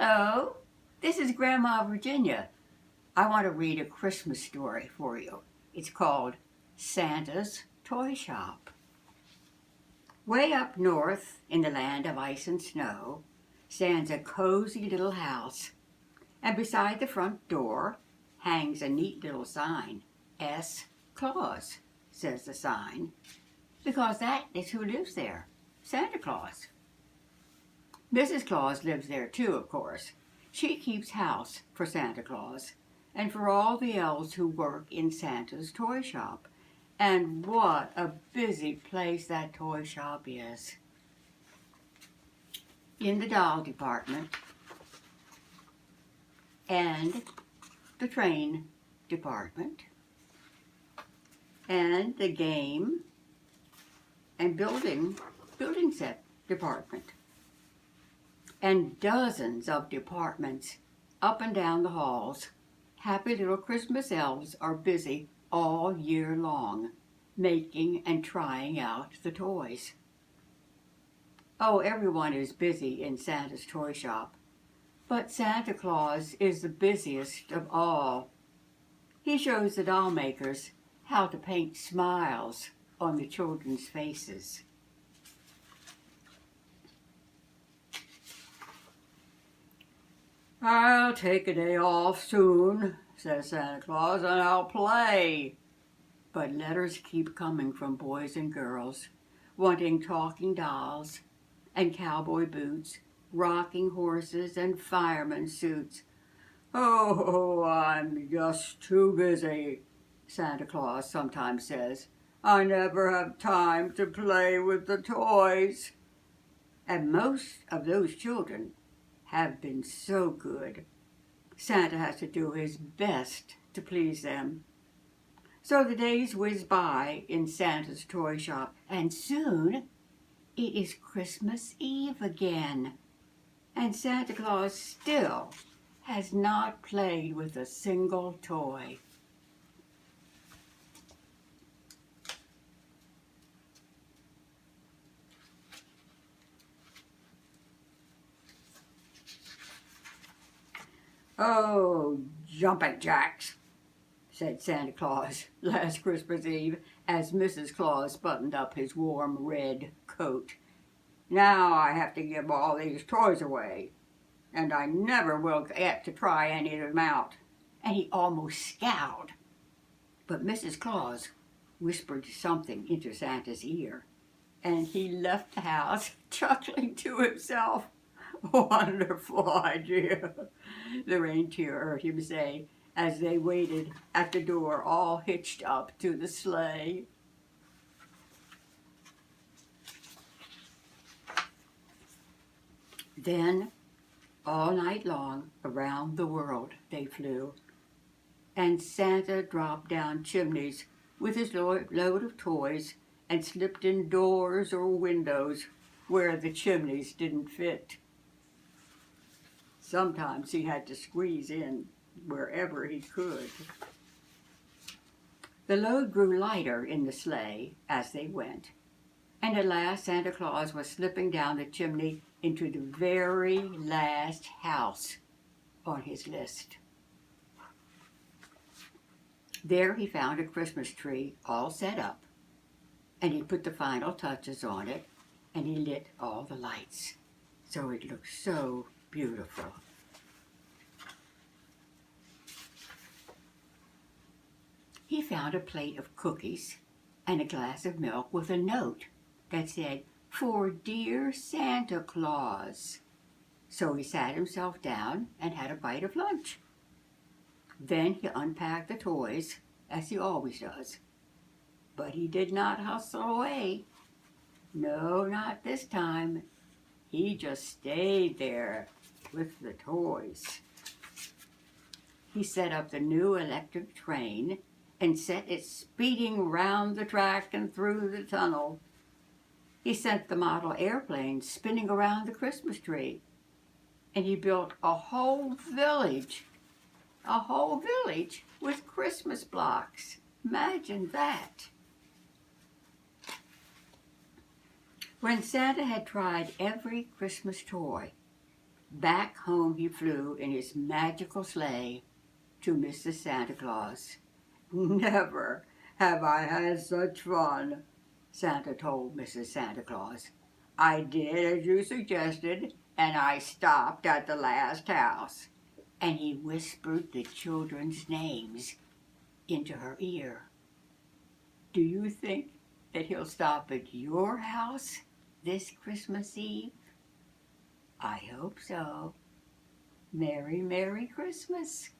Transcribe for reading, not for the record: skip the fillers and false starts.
Hello, this is Grandma Virginia. I want to read a Christmas story for you. It's called Santa's Toy Shop. Way up north in the land of ice and snow stands a cozy little house, and beside the front door hangs a neat little sign. S. Claus, says the sign, because that is who lives there, Santa Claus. Mrs. Claus lives there too, of course. She keeps house for Santa Claus and for all the elves who work in Santa's toy shop. And what a busy place that toy shop is. In the doll department and the train department and the game and building set department, and dozens of departments up and down the halls. Happy little Christmas elves are busy all year long, making and trying out the toys. Oh, everyone is busy in Santa's toy shop, but Santa Claus is the busiest of all. He shows the doll makers how to paint smiles on the children's faces. "I'll take a day off soon," says Santa Claus, "and I'll play." But letters keep coming from boys and girls, wanting talking dolls and cowboy boots, rocking horses and fireman suits. "Oh, I'm just too busy," Santa Claus sometimes says. "I never have time to play with the toys." And most of those children have been so good. Santa has to do his best to please them. So the days whiz by in Santa's toy shop, and soon it is Christmas Eve again, and Santa Claus still has not played with a single toy. "Oh, jumping jacks," said Santa Claus last Christmas Eve as Mrs. Claus buttoned up his warm red coat. "Now I have to give all these toys away, and I never will get to try any of them out." And he almost scowled. But Mrs. Claus whispered something into Santa's ear, and he left the house chuckling to himself. "Wonderful idea," the reindeer heard him say as they waited at the door all hitched up to the sleigh. Then, all night long, around the world they flew, and Santa dropped down chimneys with his load of toys and slipped in doors or windows where the chimneys didn't fit. Sometimes he had to squeeze in wherever he could. The load grew lighter in the sleigh as they went, and at last Santa Claus was slipping down the chimney into the very last house on his list. There he found a Christmas tree all set up, and he put the final touches on it, and he lit all the lights, so it looked so beautiful. He found a plate of cookies and a glass of milk with a note that said, "For dear Santa Claus." So he sat himself down and had a bite of lunch. Then he unpacked the toys, as he always does. But he did not hustle away. No, not this time. He just stayed there with the toys. He set up the new electric train and set it speeding round the track and through the tunnel. He sent the model airplane spinning around the Christmas tree. And he built a whole village with Christmas blocks. Imagine that. When Santa had tried every Christmas toy, Back home he flew in his magical sleigh to Mrs. Santa Claus. Never have I had such fun, Santa told Mrs. Santa Claus. I did as you suggested, and I stopped at the last house. And he whispered the children's names into her ear. Do you think that he'll stop at your house this Christmas Eve? I hope so. Merry, Merry Christmas.